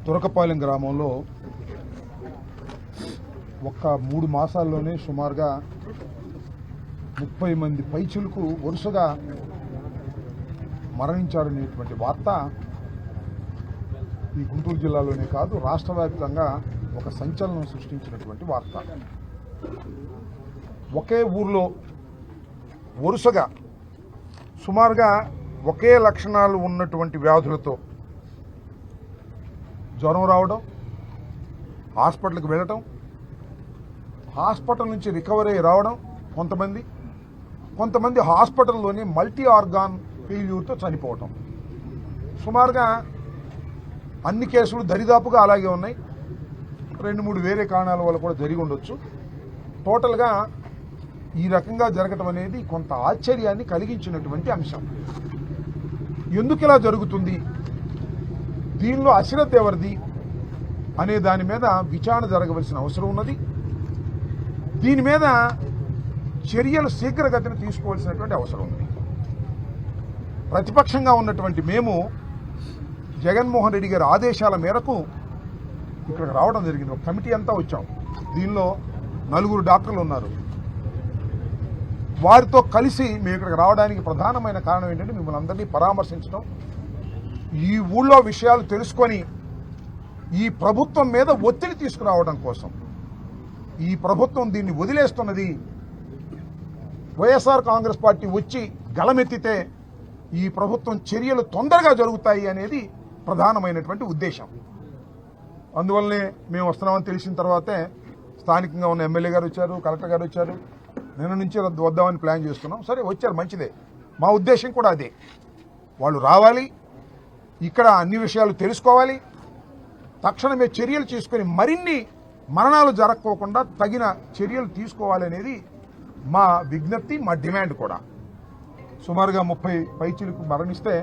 తురకపాలెం గ్రామంలో ఒక్క 3 మాసాల్లోనే సుమారుగా 30 మంది పైచులకు వరుసగా మరణించారనేటువంటి వార్త ఈ గుంటూరు జిల్లాలోనే కాదు రాష్ట్ర వ్యాప్తంగా ఒక సంచలనం సృష్టించినటువంటి వార్త. ఒకే ఊర్లో వరుసగా సుమారుగా ఒకే లక్షణాలు ఉన్నటువంటి వ్యాధులతో జ్వరం రావడం, హాస్పిటల్కి వెళ్ళటం, హాస్పిటల్ నుంచి రికవరీ రావడం, కొంతమంది హాస్పిటల్లోనే మల్టీ ఆర్గాన్ ఫెయిల్యూర్తో చనిపోవటం. సుమారుగా అన్ని కేసులు దరిదాపుగా అలాగే ఉన్నాయి. 2-3 వేరే కారణాల వల్ల కూడా జరిగి ఉండొచ్చు. టోటల్గా ఈ రకంగా జరగటం అనేది కొంత ఆశ్చర్యాన్ని కలిగించినటువంటి అంశం. ఎందుకు ఇలా జరుగుతుంది, దీనిలో అశ్రద్ధ ఎవరిది అనే దాని మీద విచారణ జరగవలసిన అవసరం ఉన్నది. దీని మీద చర్యలు శీఘ్రగతిన తీసుకోవాల్సినటువంటి అవసరం ఉంది. ప్రతిపక్షంగా ఉన్నటువంటి మేము జగన్మోహన్ రెడ్డి గారి ఆదేశాల మేరకు ఇక్కడికి రావడం జరిగింది. ఒక కమిటీ అంతా వచ్చాం. దీనిలో 4 డాక్టర్లు ఉన్నారు. వారితో కలిసి మేము ఇక్కడికి రావడానికి ప్రధానమైన కారణం ఏంటంటే మిమ్మల్ని అందరినీ పరామర్శించడం, ఈ ఊళ్ళో విషయాలు తెలుసుకొని ఈ ప్రభుత్వం మీద ఒత్తిడి తీసుకురావడం కోసం. ఈ ప్రభుత్వం దీన్ని వదిలేస్తున్నది, వైఎస్ఆర్ కాంగ్రెస్ పార్టీ వచ్చి గళమెత్తితే ఈ ప్రభుత్వం చర్యలు తొందరగా జరుగుతాయి అనేది ప్రధానమైనటువంటి ఉద్దేశం. అందువల్లనే మేము వస్తున్నామని తెలిసిన తర్వాతే స్థానికంగా ఉన్న ఎమ్మెల్యే గారు వచ్చారు, కలెక్టర్ గారు వచ్చారు. నిన్న నుంచి వద్దామని ప్లాన్ చేస్తున్నాం. సరే వచ్చారు, మంచిదే. మా ఉద్దేశం కూడా అదే. వాళ్ళు రావాలి, ఇక్కడ అన్ని విషయాలు తెలుసుకోవాలి, తక్షణమే చర్యలు తీసుకొని మరిన్ని మరణాలు జరగకోకుండా తగిన చర్యలు తీసుకోవాలనేది మా విజ్ఞప్తి, మా డిమాండ్ కూడా. సుమారుగా 30 పైచీలకు మరణిస్తే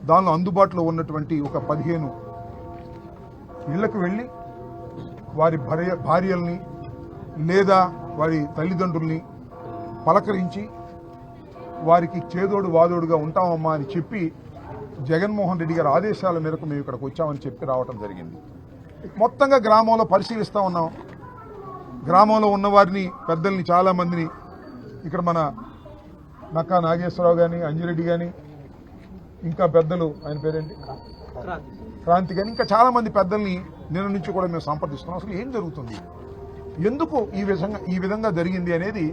దానిలో అందుబాటులో ఉన్నటువంటి ఒక 15 ఇళ్లకు వెళ్ళి వారి భార్యల్ని లేదా వారి తల్లిదండ్రుల్ని పలకరించి వారికి చేదోడు వాదోడుగా ఉంటామమ్మా అని చెప్పి జగన్మోహన్ రెడ్డి గారి ఆదేశాల మేరకు మేము ఇక్కడికి వచ్చామని చెప్పి రావటం జరిగింది. మొత్తంగా గ్రామంలో పరిశీలిస్తూ ఉన్నాం. గ్రామంలో ఉన్నవారిని, పెద్దల్ని, చాలామందిని ఇక్కడ మన నక్కా నాగేశ్వరరావు కానీ, అంజిరెడ్డి కానీ, ఇంకా పెద్దలు, ఆయన పేరేంటి, క్రాంతి కానీ, ఇంకా చాలామంది పెద్దల్ని నిన్న నుంచి కూడా మేము సంప్రదిస్తున్నాం. అసలు ఏం జరుగుతుంది, ఎందుకు ఈ విధంగా జరిగింది అనేది.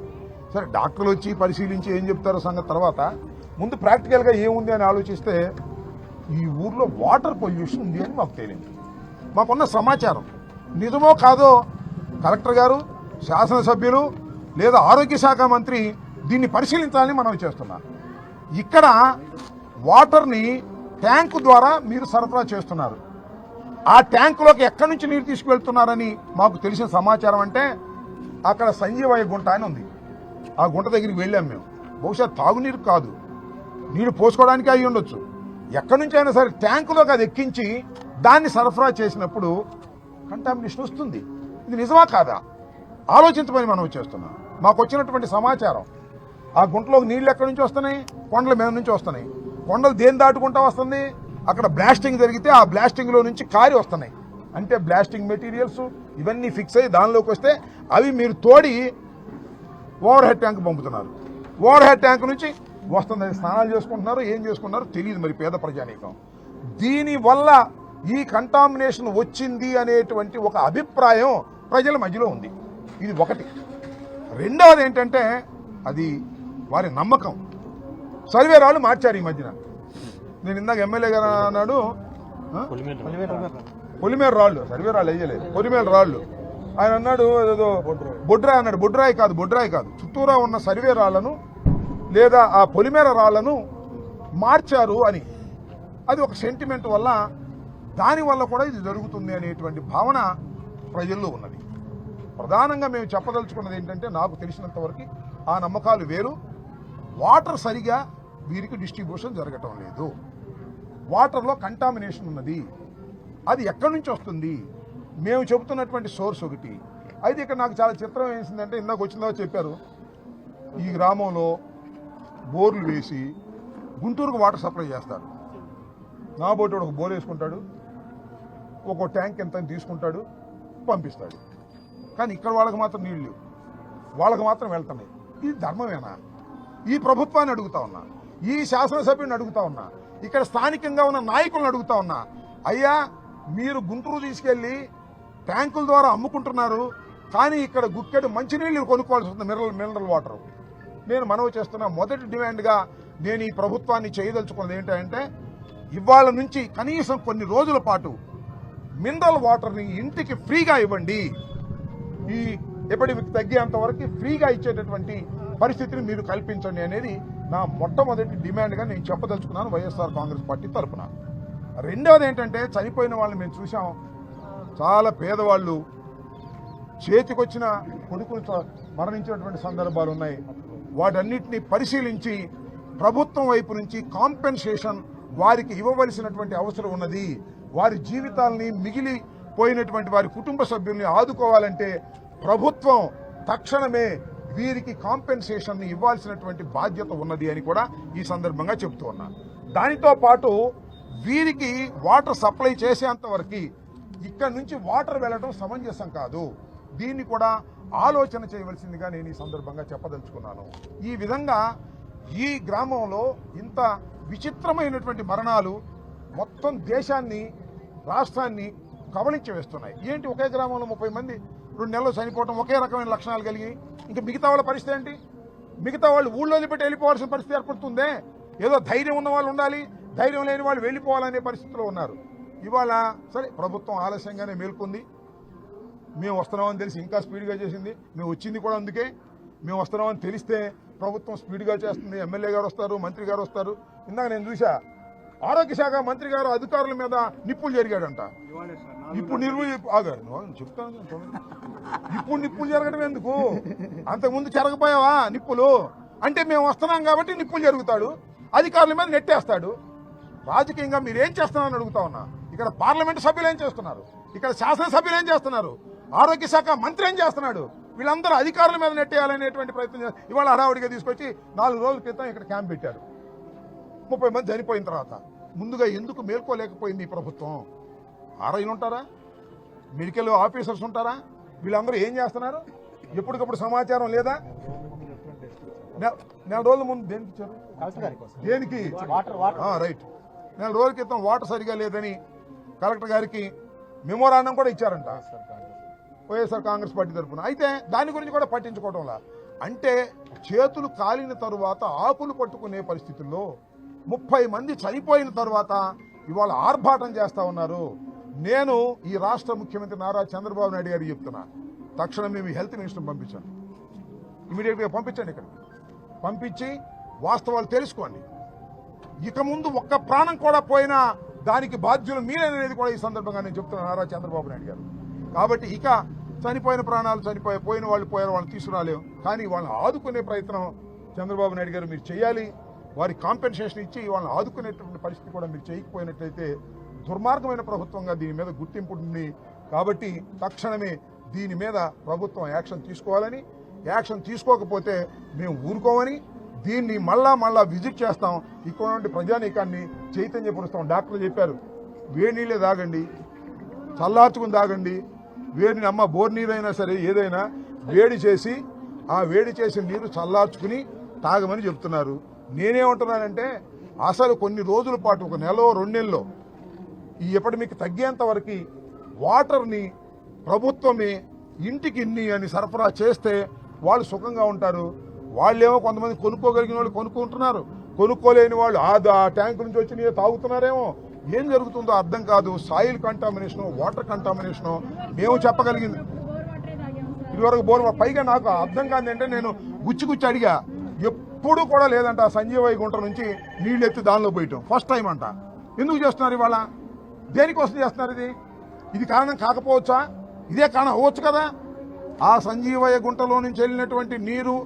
సరే, డాక్టర్లు వచ్చి పరిశీలించి ఏం చెప్తారో సంగతి తర్వాత, ముందు ప్రాక్టికల్గా ఏముంది అని ఆలోచిస్తే ఈ ఊర్లో వాటర్ పొల్యూషన్ ఉంది అని మాకు తెలియదు. మాకున్న సమాచారం నిజమో కాదో కలెక్టర్ గారు, శాసనసభ్యులు లేదా ఆరోగ్య శాఖ మంత్రి దీన్ని పరిశీలించాలని మనం చేస్తున్నాం. ఇక్కడ వాటర్ని ట్యాంకు ద్వారా మీరు సరఫరా చేస్తున్నారు. ఆ ట్యాంకులోకి ఎక్కడి నుంచి నీరు తీసుకువెళ్తున్నారని మాకు తెలిసిన సమాచారం అంటే అక్కడ సంజీవయ్య గుంట అని ఉంది. ఆ గుంట దగ్గరికి వెళ్ళాం మేము. బహుశా తాగునీరు కాదు, నీరు పోసుకోవడానికి అయి ఉండొచ్చు. ఎక్కడి నుంచి అయినా సరే ట్యాంకులోకి అది ఎక్కించి దాన్ని సరఫరా చేసినప్పుడు కంటామినేషన్ వస్తుంది. ఇది నిజమా కాదా ఆలోచించమని మనం చేస్తున్నాం. మాకు వచ్చినటువంటి సమాచారం, ఆ గుంటలోకి నీళ్లు ఎక్కడి నుంచి వస్తున్నాయి, కొండల మీద నుంచి వస్తున్నాయి. కొండలు దేని దాటుకుంటా వస్తుంది, అక్కడ బ్లాస్టింగ్ జరిగితే ఆ బ్లాస్టింగ్లో నుంచి కారి వస్తున్నాయి. అంటే బ్లాస్టింగ్ మెటీరియల్స్ ఇవన్నీ ఫిక్స్ అయ్యి దానిలోకి వస్తే అవి మీరు తోడి ఓవర్ హెడ్ ట్యాంక్ పంపుతున్నారు. ఓవర్ హెడ్ ట్యాంక్ నుంచి వస్తుంది, స్నానాలు చేసుకుంటున్నారు, ఏం చేసుకుంటున్నారు తెలియదు మరి పేద ప్రజానీకం. దీనివల్ల ఈ కంటామినేషన్ వచ్చింది అనేటువంటి ఒక అభిప్రాయం ప్రజల మధ్యలో ఉంది. ఇది ఒకటి. రెండవది ఏంటంటే అది వారి నమ్మకం. సర్వే రాళ్ళు మార్చారు ఈ మధ్యన. నేను ఇందాక ఎమ్మెల్యే గారు అన్నాడు పొలిమేర రాళ్ళు, సర్వే రాళ్ళు వేయలేదు, పొలిమేర రాళ్ళు. ఆయన అన్నాడు ఏదో బొడ్రాయి అన్నాడు. బొడ్రాయి కాదు, చుట్టూరా ఉన్న సర్వే రాళ్లను లేదా ఆ పొలిమేర రాళ్లను మార్చారు అని. అది ఒక సెంటిమెంట్ వల్ల, దానివల్ల కూడా ఇది జరుగుతుంది అనేటువంటి భావన ప్రజల్లో ఉన్నది. ప్రధానంగా మేము చెప్పదలుచుకున్నది ఏంటంటే నాకు తెలిసినంత వరకు ఆ నమ్మకాలు వేరు. వాటర్ సరిగా వీరికి డిస్ట్రిబ్యూషన్ జరగటం లేదు. వాటర్లో కంటామినేషన్ ఉన్నది. అది ఎక్కడి నుంచి వస్తుంది, మేము చెబుతున్నటువంటి సోర్స్ ఒకటి. అయితే ఇక్కడ నాకు చాలా చిత్రం వేసిందంటే, ఇందాక వచ్చిందో చెప్పారు, ఈ గ్రామంలో బోర్లు వేసి గుంటూరుకు వాటర్ సప్లై చేస్తారు. నా బోటి ఒక బోర్ వేసుకుంటాడు, ఒక్కో ట్యాంక్ ఎంత తీసుకుంటాడు, పంపిస్తాడు. కానీ ఇక్కడ వాళ్ళకి మాత్రం నీళ్లు వాళ్ళకి మాత్రం వెళ్తున్నాయి. ఇది ధర్మమేనా? ఈ ప్రభుత్వాన్ని అడుగుతా ఉన్నా, ఈ శాసనసభ్యుని అడుగుతా ఉన్నా, ఇక్కడ స్థానికంగా ఉన్న నాయకులను అడుగుతా ఉన్నా, అయ్యా మీరు గుంటూరు తీసుకెళ్లి ట్యాంకుల ద్వారా అమ్ముకుంటున్నారు, కానీ ఇక్కడ గుక్కెడు మంచినీళ్ళు కొనుక్కోవాల్సి వస్తుంది, మినరల్ వాటర్. నేను మనవి చేస్తున్నా, మొదటి డిమాండ్గా నేను ఈ ప్రభుత్వాన్ని చేయదలుచుకున్నది ఏంటంటే ఇవాళ నుంచి కనీసం కొన్ని రోజుల పాటు మినరల్ వాటర్ని ఇంటికి ఫ్రీగా ఇవ్వండి. ఈ ఎపిడమిక్ తగ్గేంత వరకు ఫ్రీగా ఇచ్చేటటువంటి పరిస్థితిని మీరు కల్పించండి అనేది నా మొట్టమొదటి డిమాండ్గా నేను చెప్పదలుచుకున్నాను వైఎస్ఆర్ కాంగ్రెస్ పార్టీ తరఫున. రెండవది ఏంటంటే చనిపోయిన వాళ్ళని మేము చూసాం. చాలా పేదవాళ్ళు, చేతికొచ్చిన కొడుకులు మరణించినటువంటి సందర్భాలు ఉన్నాయి. వాటన్నిటిని పరిశీలించి ప్రభుత్వం వైపు నుంచి కాంపెన్సేషన్ వారికి ఇవ్వవలసినటువంటి అవసరం ఉన్నది. వారి జీవితాలని, మిగిలిపోయినటువంటి వారి కుటుంబ సభ్యుల్ని ఆదుకోవాలంటే ప్రభుత్వం తక్షణమే వీరికి కాంపెన్సేషన్ ని ఇవ్వాల్సినటువంటి బాధ్యత ఉన్నది అని కూడా ఈ సందర్భంగా చెబుతూ ఉన్నా. దానితో పాటు వీరికి వాటర్ సప్లై చేసేంత వరకు ఇక్కడ నుంచి వాటర్ వెళ్లడం సమంజసం కాదు. దీన్ని కూడా ఆలోచన చేయవలసిందిగా నేను ఈ సందర్భంగా చెప్పదలుచుకున్నాను. ఈ విధంగా ఈ గ్రామంలో ఇంత విచిత్రమైనటువంటి మరణాలు మొత్తం దేశాన్ని, రాష్ట్రాన్ని కబళించి వేస్తున్నాయి. ఏంటి ఒకే గ్రామంలో 30 మంది 2 నెలలు చనిపోవడం, ఒకే రకమైన లక్షణాలు కలిగి, ఇంకా మిగతా వాళ్ళ పరిస్థితి ఏంటి? మిగతా వాళ్ళు ఊళ్ళో పెట్టి వెళ్ళిపోవాల్సిన పరిస్థితి ఏర్పడుతుందే. ఏదో ధైర్యం ఉన్న వాళ్ళు ఉండాలి, ధైర్యం లేని వాళ్ళు వెళ్ళిపోవాలనే పరిస్థితిలో ఉన్నారు. ఇవాళ సరే ప్రభుత్వం ఆలస్యంగానే మేల్కొంది. మేము వస్తున్నామని తెలిసి ఇంకా స్పీడ్గా చేసింది. మేము వచ్చింది కూడా అందుకే. మేము వస్తున్నామని తెలిస్తే ప్రభుత్వం స్పీడ్గా చేస్తుంది. ఎమ్మెల్యే గారు వస్తారు, మంత్రి గారు వస్తారు. ఇందాక నేను చూసా, ఆరోగ్య శాఖ మంత్రి గారు అధికారుల మీద నిప్పులు జరిగాడంట. ఇప్పుడు చెప్తాను, ఇప్పుడు నిప్పులు జరగడం ఎందుకు? అంతకుముందు జరగపోయావా నిప్పులు? అంటే మేము వస్తున్నాం కాబట్టి నిప్పులు జరుగుతాడు, అధికారుల మీద నెట్టేస్తాడు. రాజకీయంగా మీరు ఏం చేస్తున్నారని అడుగుతా ఉన్నా. ఇక్కడ పార్లమెంటు సభ్యులు ఏం చేస్తున్నారు? ఇక్కడ శాసనసభ్యులు ఏం చేస్తున్నారు? ఆరోగ్య శాఖ మంత్రి ఏం చేస్తున్నాడు? వీళ్ళందరూ అధికారుల మీద నెట్టేయాలనేటువంటి ప్రయత్నం చేస్తారు. ఇవాళ హడావుడిగా తీసుకొచ్చి 4 రోజుల క్రితం ఇక్కడ క్యాంప్ పెట్టారు. 30 మంది చనిపోయిన తర్వాత ముందుగా ఎందుకు మేల్కోలేకపోయింది ఈ ప్రభుత్వం? ఆర్ఐలు ఉంటారా? మెడికల్ ఆఫీసర్స్ ఉంటారా? వీళ్ళందరూ ఏం చేస్తున్నారు? ఎప్పటికప్పుడు సమాచారం లేదా? 4 రోజుల ముందు దేనికి ఇచ్చారు? దేనికి? రైట్. 4 రోజుల క్రితం వాటర్ సరిగా లేదని కలెక్టర్ గారికి మెమోరాండం కూడా ఇచ్చారంట వైఎస్ఆర్ కాంగ్రెస్ పార్టీ తరఫున. అయితే దాని గురించి కూడా పట్టించుకోవడంలా. అంటే చేతులు కాలిన తరువాత ఆకులు పట్టుకునే పరిస్థితుల్లో 30 మంది చనిపోయిన తర్వాత ఇవాళ ఆర్భాటం చేస్తా ఉన్నారు. నేను ఈ రాష్ట్ర ముఖ్యమంత్రి నారా చంద్రబాబు నాయుడు గారికి చెప్తున్నా, తక్షణం మేము హెల్త్ మినిస్టర్ పంపించాను. ఇమీడియట్గా పంపించండి. ఇక్కడ పంపించి వాస్తవాలు తెలుసుకోండి. ఇక ముందు ఒక్క ప్రాణం కూడా పోయినా దానికి బాధ్యులు మీరేననేది కూడా ఈ సందర్భంగా నేను చెప్తున్నాను నారా చంద్రబాబు నాయుడు గారు. కాబట్టి ఇక చనిపోయిన ప్రాణాలు పోయిన వాళ్ళు పోయారు, వాళ్ళని తీసుకురాలేము. కానీ వాళ్ళని ఆదుకునే ప్రయత్నం చంద్రబాబు నాయుడు గారు మీరు చేయాలి. వారి కాంపెన్సేషన్ ఇచ్చి వాళ్ళని ఆదుకునేటువంటి పరిస్థితి కూడా మీరు చేయకపోయినట్లయితే దుర్మార్గమైన ప్రభుత్వంగా దీని మీద గుర్తింపు ఉంటుంది. కాబట్టి తక్షణమే దీని మీద ప్రభుత్వం యాక్షన్ తీసుకోవాలని, యాక్షన్ తీసుకోకపోతే మేము ఊరుకోమని, దీన్ని మళ్ళా విజిట్ చేస్తాం. ఇక్కడ నుండి ప్రజానీకాన్ని చైతన్యపరుస్తాం. డాక్టర్లు చెప్పారు, వేడి నీళ్ళే తాగండి, చల్లార్చుకుని తాగండి. వేడిని బోర్ నీరైనా సరే ఏదైనా వేడి చేసి ఆ వేడి చేసిన నీరు చల్లార్చుకుని తాగమని చెప్తున్నారు. నేనేమంటున్నానంటే అసలు కొన్ని రోజుల పాటు, 1 నెల 2 నెలల్లో ఈ ఎపిడమిక్ తగ్గేంత వరకు వాటర్ని ప్రభుత్వమే ఇంటికి ఇన్ని అని సరఫరా చేస్తే వాళ్ళు సుఖంగా ఉంటారు. వాళ్ళేమో కొంతమంది కొనుక్కోగలిగిన వాళ్ళు కొనుక్కుంటున్నారు, కొనుక్కోలేని వాళ్ళు ఆ ట్యాంకు నుంచి వచ్చి తాగుతున్నారేమో. ఏం జరుగుతుందో అర్థం కాదు. సాయిల్ కంటామినేషను, వాటర్ కంటామినేషను మేము చెప్పగలిగింది ఇదివరకు పైగా నాకు అర్థం కాదు అంటే నేను గుచ్చి అడిగా, ఎప్పుడు కూడా లేదంట సంజీవయ్య గుంట నుంచి నీళ్ళు ఎత్తి దానిలో పోయటం ఫస్ట్ టైం అంట. ఎందుకు చేస్తున్నారు ఇవాళ? దేనికోసం చేస్తున్నారు? ఇది కారణం కాకపోవచ్చా? ఇదే కారణం అవ్వచ్చు కదా. ఆ సంజీవయ్య గుంటలో నుంచి వెళ్ళినటువంటి నీరు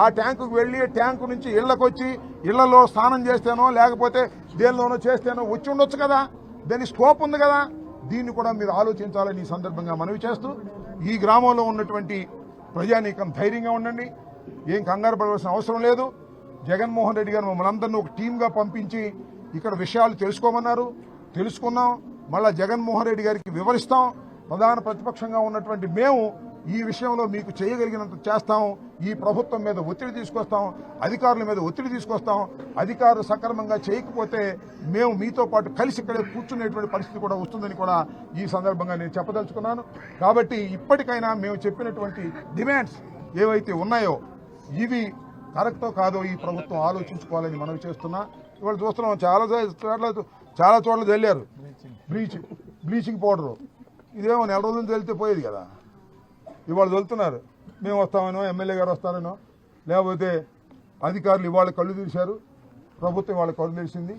ఆ ట్యాంకుకు వెళ్ళి ట్యాంకు నుంచి ఇళ్లకొచ్చి ఇళ్లలో స్నానం చేస్తేనో లేకపోతే దేనిలోనో చేస్తేనో వచ్చి ఉండొచ్చు కదా. దాని స్కోప్ ఉంది కదా. దీన్ని కూడా మీరు ఆలోచించాలని ఈ సందర్భంగా మనవి చేస్తూ, ఈ గ్రామంలో ఉన్నటువంటి ప్రజానీకం ధైర్యంగా ఉండండి. ఏం కంగారు పడవలసిన అవసరం లేదు. జగన్మోహన్ రెడ్డి గారు మమ్మల్ని అందరినీ ఒక టీమ్గా పంపించి ఇక్కడ విషయాలు తెలుసుకోమన్నారు. తెలుసుకున్నాం. మళ్ళా జగన్మోహన్ రెడ్డి గారికి వివరిస్తాం. ప్రధాన ప్రతిపక్షంగా ఉన్నటువంటి మేము ఈ విషయంలో మీకు చేయగలిగినంత చేస్తాం. ఈ ప్రభుత్వం మీద ఒత్తిడి తీసుకొస్తాం, అధికారుల మీద ఒత్తిడి తీసుకొస్తాం. అధికారులు సక్రమంగా చేయకపోతే మేము మీతో పాటు కలిసి ఇక్కడే కూర్చునేటువంటి పరిస్థితి కూడా వస్తుందని కూడా ఈ సందర్భంగా నేను చెప్పదలుచుకున్నాను. కాబట్టి ఇప్పటికైనా మేము చెప్పినటువంటి డిమాండ్స్ ఏవైతే ఉన్నాయో ఇవి కరెక్టో కాదో ఈ ప్రభుత్వం ఆలోచించుకోవాలని మనవి చేస్తున్నా. ఇవాళ చూస్తున్నాం చాలా చోట్ల చల్లారు బ్లీచింగ్ పౌడరు. ఇదేమో నెల రోజులు చల్లితే పోయేది కదా, ఇవాళ చల్లుతున్నారు. మేము వస్తామనో, ఎమ్మెల్యే గారు వస్తారనో, లేకపోతే అధికారులు ఇవాళ కళ్ళు తెరిచారు, ప్రభుత్వం వాళ్ళ కళ్ళు తెరిచింది.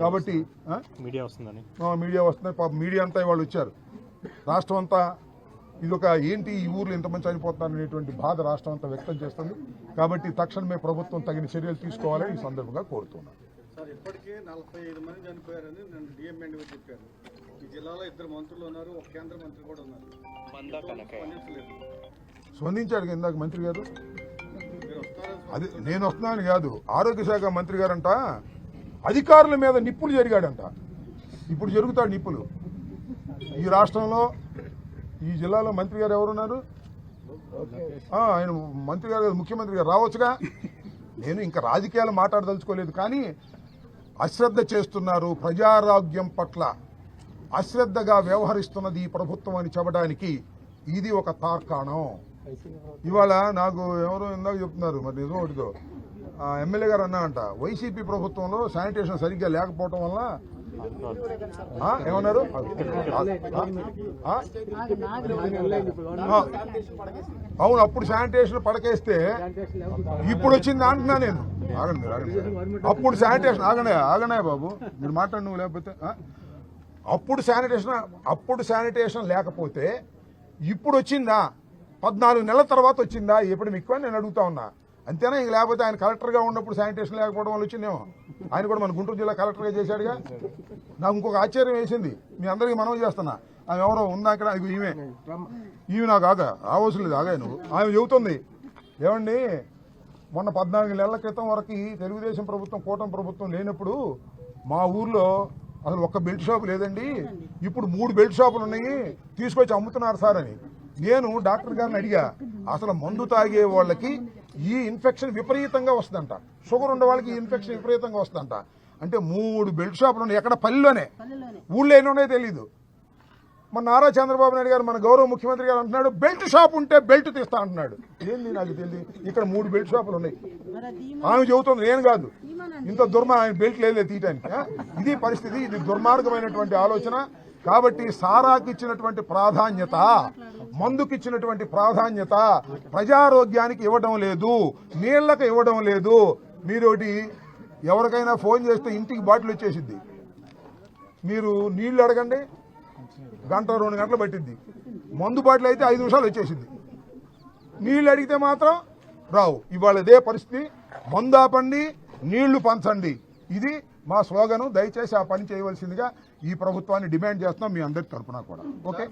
కాబట్టి మీడియా వస్తుంది, పాప మీడియా అంతా ఇవాళ వచ్చారు. రాష్ట్రం అంతా ఇదొక ఏంటి ఈ ఊర్లో ఇంతమంది చనిపోతున్నారు అనేటువంటి బాధ రాష్ట్రం అంతా వ్యక్తం చేస్తుంది. కాబట్టి తక్షణమే ప్రభుత్వం తగిన చర్యలు తీసుకోవాలని ఈ సందర్భంగా కోరుతున్నాను. సార్, ఇప్పటికే 45 మంది చనిపోయారని నన్ను డిఎంఎండ్ చెప్పారు. ఈ జిల్లాలో 2 మంత్రులు ఉన్నారు, ఒక కేంద్ర మంత్రి కూడా ఉన్నారు. స్పందించాడు ఇందాక మంత్రి గారు. అది నేను వస్తున్నాను కాదు, ఆరోగ్య శాఖ మంత్రి గారంట అధికారుల మీద నిప్పులు జరిగాడంట. ఇప్పుడు జరుగుతాడు నిప్పులు. ఈ రాష్ట్రంలో ఈ జిల్లాలో మంత్రి గారు ఎవరున్నారు? ఆయన మంత్రి గారు, ముఖ్యమంత్రి గారు రావచ్చుగా. నేను ఇంకా రాజకీయాలు మాట్లాడదలుచుకోలేదు, కానీ అశ్రద్ధ చేస్తున్నారు. ప్రజారోగ్యం పట్ల అశ్రద్ధగా వ్యవహరిస్తున్నది ఈ ప్రభుత్వం అని చెప్పడానికి ఇది ఒక తార్కాణం. ఇవాళ నాకు ఎవరో ఇందాక చెప్తున్నారు, మరి నిజం ఒకటిదో ఎమ్మెల్యే గారు అన్నారంట, వైసీపీ ప్రభుత్వంలో శానిటేషన్ సరిగ్గా లేకపోవటం వల్ల ఏమన్నారు? అవును, అప్పుడు శానిటేషన్ పడకేస్తే ఇప్పుడు వచ్చింది అంటున్నా నేను. ఆగండి, అప్పుడు శానిటేషన్ ఆగనే బాబు, మీరు మాట్లాడి నువ్వు. లేకపోతే అప్పుడు శానిటేషన్ లేకపోతే ఇప్పుడు వచ్చిందా? 14 నెలల తర్వాత వచ్చిందా? ఎప్పుడు మీకు నేను అడుగుతా ఉన్నా. అంతేనా? ఇంక లేకపోతే ఆయన కలెక్టర్గా ఉన్నప్పుడు శానిటేషన్ లేకపోవడం వల్ల వచ్చిందేమో. ఆయన కూడా మన గుంటూరు జిల్లా కలెక్టర్గా చేశాడుగా. నాకు ఇంకొక ఆశ్చర్యం వేసింది, మీ అందరికీ మనవి చేస్తున్నా. ఆమె ఎవరో ఉందా అక్కడ? ఈమె నాకు అవసరం లేదు, ఆగా నువ్వు. ఆమె చెబుతుంది, ఏమండి మొన్న 14 నెలల క్రితం వరకు తెలుగుదేశం ప్రభుత్వం, కూటమి ప్రభుత్వం లేనప్పుడు మా ఊర్లో అసలు ఒక్క బెల్ట్ షాపు లేదండి, ఇప్పుడు 3 బెల్ట్ షాపులు ఉన్నాయి, తీసుకొచ్చి అమ్ముతున్నారు సార్ అని. నేను డాక్టర్ గారిని అడిగా, అసలు మందు తాగే వాళ్ళకి ఈ ఇన్ఫెక్షన్ విపరీతంగా వస్తుందంట, షుగర్ ఉండే వాళ్ళకి ఈ ఇన్ఫెక్షన్ విపరీతంగా వస్తుందంట. అంటే 3 బెల్ట్ షాపులు ఉన్నాయి ఎక్కడ? పల్లెలోనే. ఊళ్ళో ఎన్ని ఉన్నాయో తెలీదు. మన నారా చంద్రబాబు నాయుడు గారు, మన గౌరవ ముఖ్యమంత్రి గారు అంటున్నాడు, బెల్ట్ షాప్ ఉంటే బెల్ట్ తీస్తా అంటున్నాడు. ఏంది నాకు తెలియదు. ఇక్కడ 3 బెల్ట్ షాపులు ఉన్నాయి. ఆమె చెబుతుంది, నేను కాదు. ఇంత ఆయన బెల్ట్ లేదు తీయటానికి. ఇది పరిస్థితి. ఇది దుర్మార్గమైనటువంటి ఆలోచన. కాబట్టి సారాకి ఇచ్చినటువంటి ప్రాధాన్యత, మందుకి ఇచ్చినటువంటి ప్రాధాన్యత ప్రజారోగ్యానికి ఇవ్వడం లేదు, నీళ్లకు ఇవ్వడం లేదు. మీరోటి ఎవరికైనా ఫోన్ చేస్తే ఇంటికి బాటిల్ వచ్చేసిద్ది, మీరు నీళ్లు అడగండి, 1-2 గంటలు పట్టిద్ది. మందు బాటిల్ అయితే 5 నిమిషాలు వచ్చేసింది. నీళ్లు అడిగితే మాత్రం రావు. ఇవాళ ఇదే పరిస్థితి. మందు ఆపండి, నీళ్లు పంచండి, ఇది మా స్లోగను. దయచేసి ఆ పని చేయవలసిందిగా ఈ ప్రభుత్వాన్ని డిమాండ్ చేస్తున్నాం, మీ అందరి తరఫున కూడా. ఓకే.